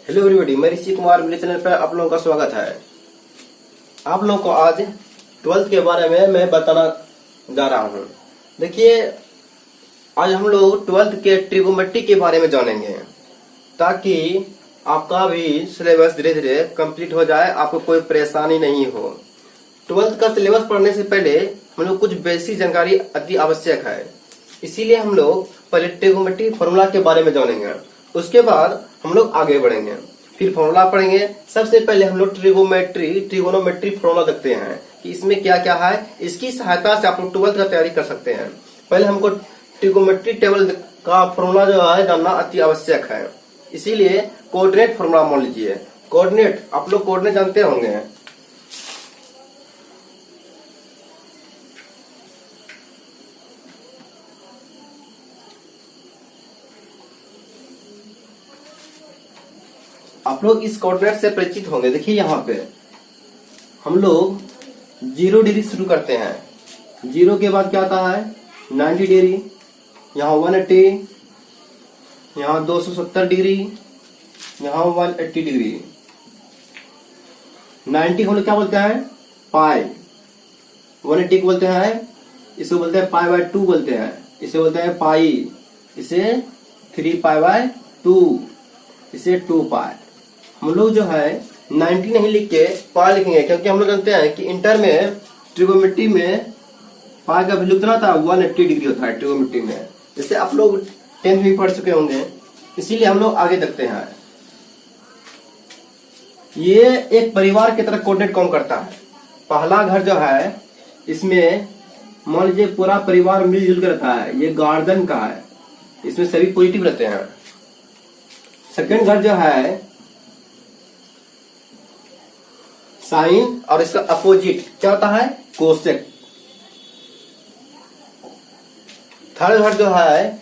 Hello everybody, मैं ऋषि कुमार, मेरे channel पर आप लोगों का स्वागत है। आप लोगों को आज 12th के बारे में मैं बताना जा रहा हूं। देखिए, आज हम लोग 12th के ट्रिगोमेट्री के बारे में जानेंगे ताकि आपका भी सिलेबस धीरे धीरे कंप्लीट हो जाए, आपको कोई परेशानी नहीं हो। 12th का सिलेबस पढ़ने से पहले हम लोग कुछ बेसिक जानकारी अति आवश्यक है, इसीलिए हम लोग पहले ट्रिगोमेट्री फॉर्मूला के बारे में जानेंगे। उसके बाद हम लोग आगे बढ़ेंगे, फिर फॉर्मूला पढ़ेंगे। सबसे पहले हम लोग ट्रिगोनोमेट्री फॉर्मूला देखते हैं कि इसमें क्या क्या है। इसकी सहायता से आप लोग 12th का तैयारी कर सकते हैं। पहले हमको ट्रिगोमेट्री टेबल का फॉर्मूला जो है जानना अति आवश्यक है, इसीलिए कोऑर्डिनेट फॉर्मूला मान लीजिए। कोऑर्डिनेट, आप लोग कोऑर्डिनेट जानते होंगे। आप लोग इस कोऑर्डिनेट से परिचित होंगे। देखिए, यहाँ पे हम लोग 0 डिग्री शुरू करते हैं। 0 के बाद क्या आता है 90 डिग्री, यहाँ 180, यहाँ 270 डिग्री, यहाँ 180 डिग्री। 90 को हम लोग क्या बोलते हैं पाई, 180 को बोलते हैं, इसे बोलते हैं पाई बाय 2 बोलते हैं, इसे बोलते हैं पाई, इसे 3 पाई बाय 2, इसे 2 पाई। हम लोग जो है 90 नहीं लिख के पाई लिखेंगे, क्योंकि हम लोग जानते हैं कि इंटर में ट्रिगोमेट्री में पाई का वैल्यू कितना था 180 डिग्री होता है ट्रिगोमेट्री में। जैसे आप लोग 10th में पढ़ चुके होंगे, इसीलिए हम लोग आगे देखते हैं। ये एक परिवार की तरह कोऑर्डिनेट काम करता है। पहला घर जो है, इसमें मान लीजिए पूरा परिवार मिलजुल कर रहता है, ये गार्डन का है, इसमें सभी पॉजिटिव रहते हैं। सेकेंड घर जो है साइन, और इसका अपोजिट क्या होता है कोसेक। थर्ड घर जो है,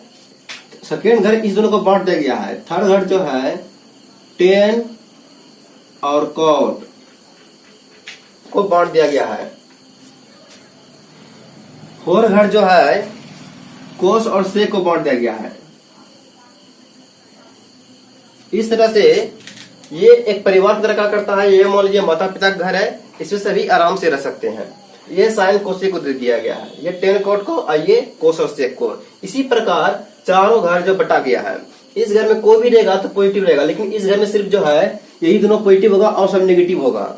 सेकेंड घर इस दोनों को बांट दिया गया है। थर्ड घर जो है टेन और कॉट को बांट दिया गया है। फोर्थ घर जो है कोस और सेक को बांट दिया गया है। इस तरह से ये एक परिवार की तरह क्या करता है। ये मान लीजिए माता पिता का घर है, इसमें सभी आराम से रह सकते हैं। ये साइन कोसेक को दे दिया गया है, ये टेन कोट को और ये कोस और सेक को। इसी प्रकार चारों घर जो बटा गया है, इस घर में कोई भी रहेगा तो पॉजिटिव रहेगा, लेकिन इस घर में सिर्फ जो है यही दोनों पॉजिटिव होगा और सब नेगेटिव होगा।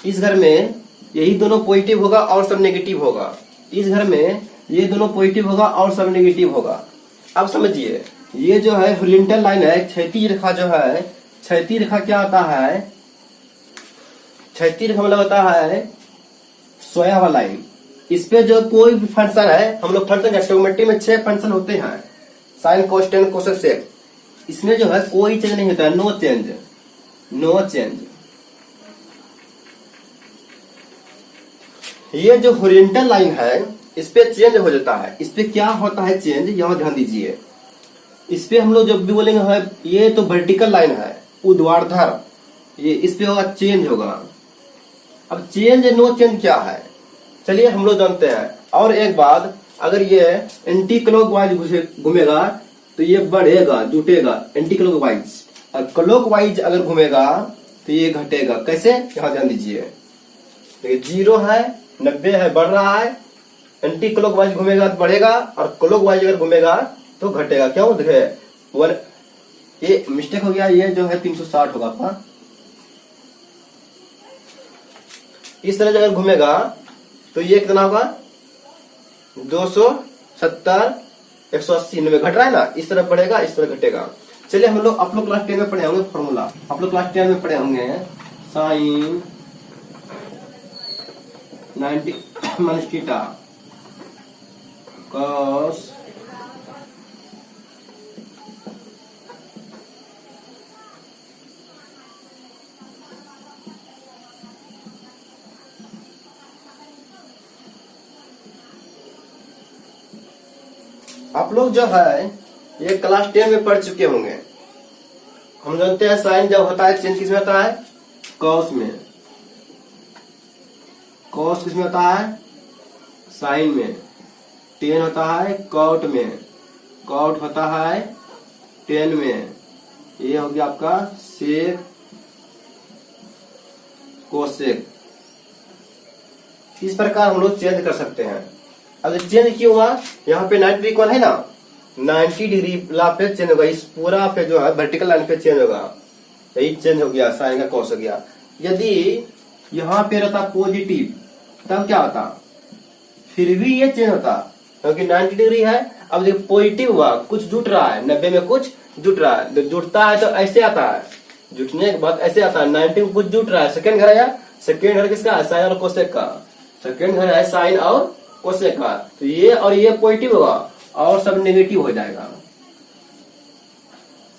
इस घर में यही दोनों पॉजिटिव होगा और सब नेगेटिव होगा। इस घर में ये दोनों पॉजिटिव होगा और सब नेगेटिव होगा। अब समझिए, ये जो है हॉरिजॉन्टल लाइन है, क्षैतिज रेखा जो है, क्षैतिज रेखा क्या होता है, क्षैतिज रेखा मतलब होता है सोया वाला लाइन। इस पे जो कोई भी फंक्शन है, हम लोग फंक्शन ट्रिगोमेट्री में 6 फंक्शन होते हैं, sine cos tan cosec sec. इसमें जो है कोई चेंज नहीं होता है, नो चेंज, नो चेंज। ये जो हॉरिजॉन्टल लाइन है, इस पे चेंज हो जाता है। इस पे क्या होता है चेंज, यहां ध्यान दीजिए। इस पे हम लोग जब भी बोलेंगे है, ये तो वर्टिकल लाइन है ऊर्ध्वाधर, ये इस पे होगा चेंज होगा। अब चेंज नो चेंज क्या है, चलिए हम लोग जानते हैं। और एक बात, अगर ये एंटी क्लॉकवाइज घूमेगा तो ये बढ़ेगा जुटेगा एंटी क्लॉकवाइज, और क्लॉकवाइज अगर घूमेगा तो ये घटेगा। कैसे, यहां ध्यान दीजिए। देखिए 0 है, 90 है, बढ़ रहा है। एंटी क्लॉकवाइज घूमेगा तो बढ़ेगा, और क्लॉकवाइज अगर घूमेगा तो घटेगा। क्यों, देखिए ये मिस्टेक हो गया, ये जो है 360 होगा आपका। इस तरह अगर घूमेगा तो ये कितना होगा 270, 180, 90 घट रहा है ना। इस तरह बढ़ेगा, इस तरह घटेगा। चलिए हम लोग, आप लोग क्लास 10 में पढ़े होंगे फॉर्मूला, आप लोग क्लास 10 में पढ़े होंगे साइन 90 माइनस थीटा कॉस आप लोग जो है ये क्लास 10 में पढ़ चुके होंगे। हम जानते हैं साइन जब होता है चेंज किसमें होता है कॉस में, कॉस किसमें होता है साइन में, टेन होता है कॉट में, कॉट होता है टेन में, ये हो गया आपका सेक कोसेक। इस प्रकार हम लोग चेंज कर सकते हैं। अब चेंज क्यों हुआ, यहाँ पे 90 डिग्री कौन है ना, 90 डिग्री ला पे चेंज होगा, इस पूरा पे जो है वर्टिकल लाइन पे चेंज होगा, यही चेंज हो गया, साइन का कॉस हो गया। यदि यहाँ पे रहता पॉजिटिव तब क्या होता, फिर भी ये चेंज होता, क्योंकि 90 डिग्री है। अब देखिए पॉजिटिव हुआ, कुछ जुट रहा है, 90 में कुछ जुट रहा है, तो जुटता है तो ऐसे आता है, जुटने के बाद ऐसे आता है, 90 में कुछ जुट रहा है, सेकंड घर आया, सेकंड घर किसका, साइन और कोसेक का, सेकंड घर है साइन और कोसेक का, तो ये और ये पॉजिटिव होगा और सब नेगेटिव हो जाएगा,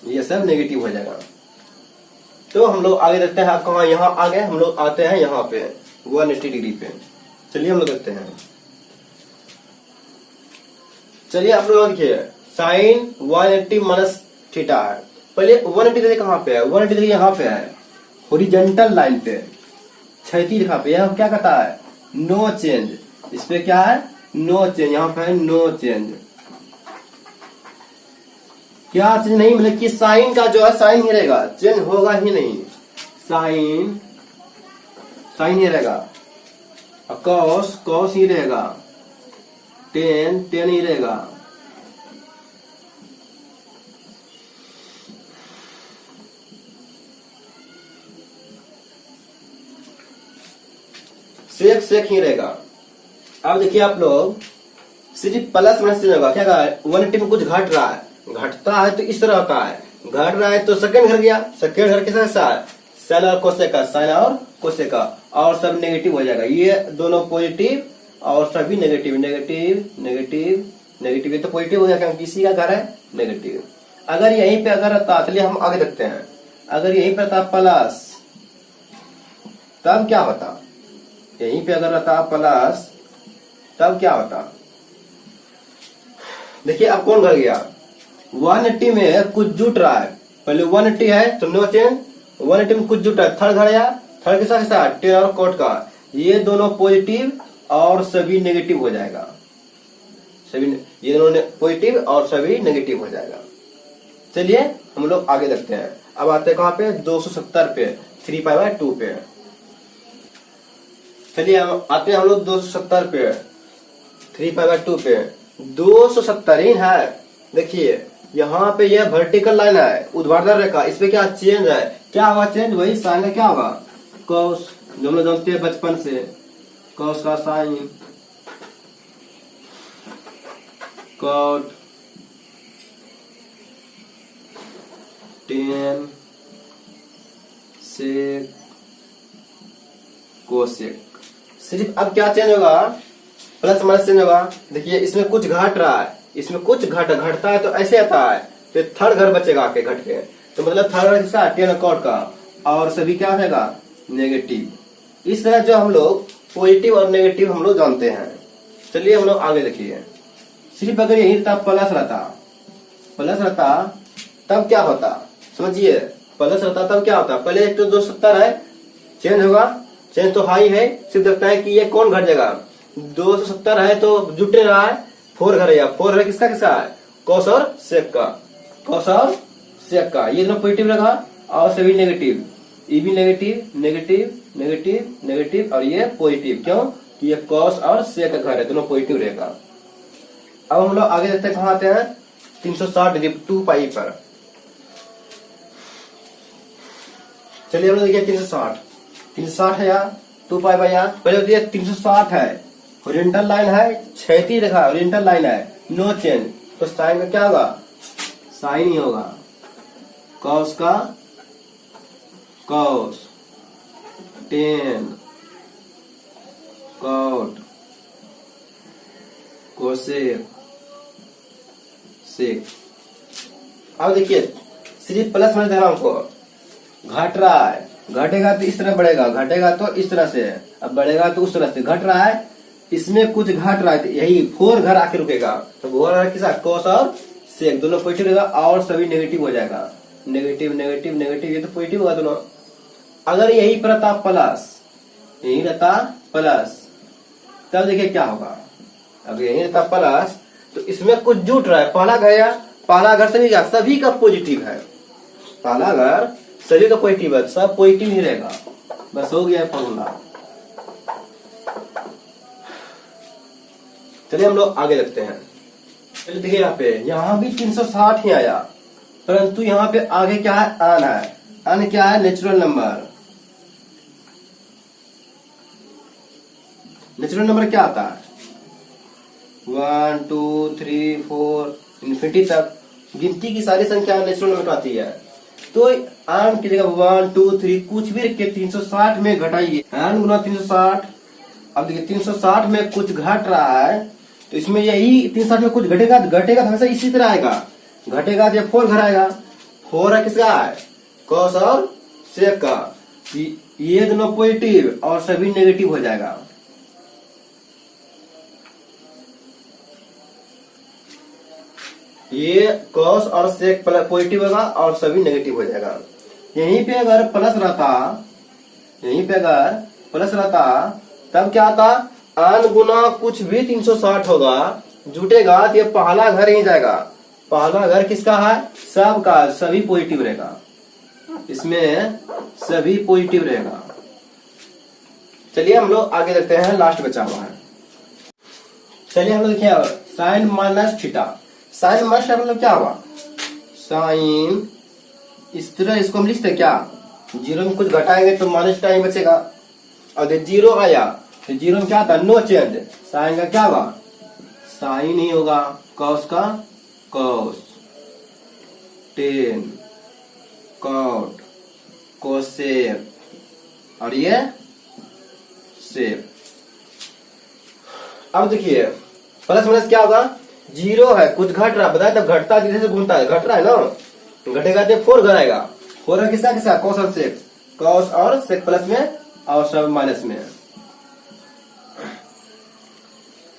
ये सब नेगेटिव हो जाएगा। तो हम लोग आगे देखते हैं, कहा यहाँ आगे हम लोग आते हैं यहाँ पे 180 डिग्री पे। चलिए हम लोग देखते हैं, चलिए आप लोग देखिए साइन 180 माइनस थीटा है। पहले 180 डिग्री कहाँ पे है, 180 डिग्री यहाँ पे है, हॉरिजॉन्टल लाइन पे, क्षैतिज रेखा पे। यह क्या कहता है, नो चेंज, इस पे क्या है, नो चेंज, यहाँ पे है नो चेंज। क्या चेंज नहीं, मतलब कि साइन का जो है साइन ही रहेगा, चेंज होगा ही नहीं, साइन साइन ही रहेगा, कॉस कॉस ही रहेगा, टेन टेन ही रहेगा। सेक सेक ही रहेगा। अब देखिए आप लोग सिर्फ प्लस माइनस चेंज होगा, क्या कहा है, 180 में कुछ घट रहा है, घटता है तो इस तरह होता है, घट रहा है तो सेकंड घर गया, सेकंड घर किसका साइन, साइन और कोसेक का, साइन और कोसेक का, और सब नेगेटिव हो जाएगा, ये दोनों पॉजिटिव और सभी नेगेटिव, नेगेटिव नेगेटिव नेगेटिव, ये तो पॉजिटिव हो गया क्योंकि इसी का घर है नेगेटिव। अगर यहीं पे अगर रहता, चलिए हम आगे देखते हैं, अगर यहीं पे रहता प्लस तब क्या होता, यहीं पे अगर रहता प्लस तब क्या होता, देखिए अब कौन घर गया, 180 में कुछ जुट रहा है, पहले 180 है तो नो चेंज, 180 में कुछ जुट रहा है, थर्ड घर आया, थर्ड के साथ टेन और कोट का, ये दोनों पॉजिटिव और सभी नेगेटिव हो जाएगा, सभी ये दोनों पॉजिटिव और सभी नेगेटिव हो जाएगा। चलिए हम लोग आगे देखते हैं। अब आते हैं कहाँ पे, 270 पे, 3π/2 पे। चलिए हम आते हैं हम लोग 270 पे, 3π/2 पे। 270 ही है, देखिए यहाँ पे यह वर्टिकल लाइन है, ऊर्ध्वाधर रेखा, इस पे क्या चेंज है, क्या होगा चेंज, वही साइन का क्या होगा, कॉस, जो हम लोग जानते हैं बचपन से, कॉस का साइन, कॉट, टेन, सेक, कोसेक। सिर्फ अब क्या चेंज होगा, प्लस माइनस चेंज होगा। देखिए इसमें कुछ घट रहा है, इसमें कुछ घटता है तो ऐसे आता है, तो थर्ड घर बचेगा आके घट के, तो मतलब थर्ड घर किसका, टेन कॉट का, और सभी क्या रहेगा नेगेटिव। इस तरह जो हम लोग पॉजिटिव और नेगेटिव हम लोग जानते हैं। चलिए हम लोग आगे देखिए, सिर्फ अगर यही रहता प्लस रहता तब क्या होता, समझिए, प्लस रहता तब क्या होता, पहले एक तो 270 है, चेंज होगा, चेंज तो हाई है, सिर्फ देखता है कि ये कौन घट जाएगा, 270 है तो जुटे रहा है, 4 घर है, 4 घर किसका किसका है, कॉस और सेक का, कॉस और सेक का, ये दोनों पॉजिटिव रहेगा और सभी नेगेटिव, ये भी नेगेटिव नेगेटिव नेगेटिव नेगेटिव, और ये पॉजिटिव, क्यों कि ये कॉस और सेक का घर है, दोनों पॉजिटिव रहेगा। अब हम लोग आगे देखते हैं, कहाँ आते हैं, 360 डिग्री 2π पर। चलिए हम लोग देखिए 360 है या 2π/, पहले देखिए 360 है, हॉरिजॉन्टल लाइन है, क्षैतिज रेखा हॉरिजॉन्टल लाइन है, नो चेंज, तो साइन का क्या होगा, साइन ही होगा, कॉस का cos, tan cot, cosec sec. अब देखिए सिर्फ प्लस माइनस दे रहा हूं हमको, घट रहा है, घटेगा तो इस तरह बढ़ेगा, घटेगा तो इस तरह से, अब बढ़ेगा तो उस तरह से, घट रहा है, इसमें कुछ घट रहा है, यही 4 घर आके रुकेगा, तो वो किसा, कॉस और सेक, दोनों पॉजिटिव रहेगा और सभी नेगेटिव हो जाएगा, नेगेटिव नेगेटिव नेगेटिव, ये तो पॉजिटिव होगा दोनों। अगर यही पर रहता प्लस, यही रहता प्लस, तब देखिए क्या होगा, अगर यही रहता प्लस तो इसमें कुछ जुट रहा है, पहला घर या पहला घर सभी का पॉजिटिव है, पहला घर सभी का पॉजिटिव है, सब पॉजिटिव ही रहेगा। बस हो गया फॉर्मूला। चलिए हम लोग आगे देखते हैं। चलिए देखिए यहाँ भी 360 ही आया, परंतु यहाँ पे आगे क्या है, आन है। आन क्या है, नेचुरल नंबर। नेचुरल नंबर क्या आता है, 1 2 3 4 इन्फिनिटी तक गिनती की सारी संख्या नेचुरल नंबर आती है। तो आन की जगह 1 2 3 कुछ भी रख के 360 में घटाइए। आन गुना 360। अब देखिए 360 में कुछ घट रहा है, तो इसमें यही 360 में कुछ घटेगा, घटेगा तो हमेशा इसी तरह आएगा। घटेगा तो 4 घर आएगा। 4 है किसका है, कॉस और सेक का। ये दोनों पॉजिटिव और सभी नेगेटिव हो जाएगा। ये कॉस और सेक पॉजिटिव होगा और सभी नेगेटिव हो जाएगा। यहीं पे अगर प्लस रहता, यहीं पे अगर प्लस रहता तब क्या आता, आन गुना कुछ भी 360 होगा, जुटेगा तो ये पहला घर ही जाएगा। पहला घर किसका है, सबका, सभी पॉजिटिव रहेगा। इसमें सभी पॉजिटिव रहेगा। चलिए हम लोग आगे देखते हैं, लास्ट बचा हुआ है। चलिए हम लोग देखिए sine minus theta. Sine minus मतलब क्या हुआ, साइन इस तरह इसको हम लिखते क्या, जीरो में कुछ घटाएंगे तो माइनस का ही बचेगा। और जीरो आया तो जीरो में क्या था, नो चेंज। साइन का क्या होगा, साइन ही होगा। कॉस का कॉस, टेन कॉट, कोसेक, और ये सेक। अब देखिए प्लस माइनस क्या होगा, जीरो है कुछ घट रहा, बताए तब घटता धीरे से घूमता है, घट रहा है ना, घटेगा तो 4 घर आएगा। 4 है किसका किसका, कॉस और सेक। कॉस और सेक प्लस में और सब माइनस में।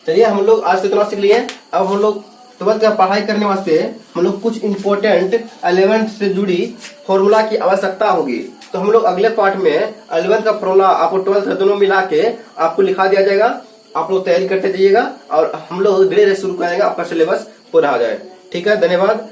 चलिए हम लोग आज इतना सीख लिए। अब हम लोग 12th का पढ़ाई करने वास्ते हम लोग कुछ इंपॉर्टेंट 11th से जुड़ी फॉर्मूला की आवश्यकता होगी। तो हम लोग अगले पार्ट में 11th का फॉर्मूला आपको 12th दोनों मिला के आपको लिखा दिया जाएगा। आप लोग तैयारी करते जाइएगा और हम लोग धीरे धीरे शुरू करेंगे, आपका सिलेबस पूरा हो जाए। ठीक है, धन्यवाद।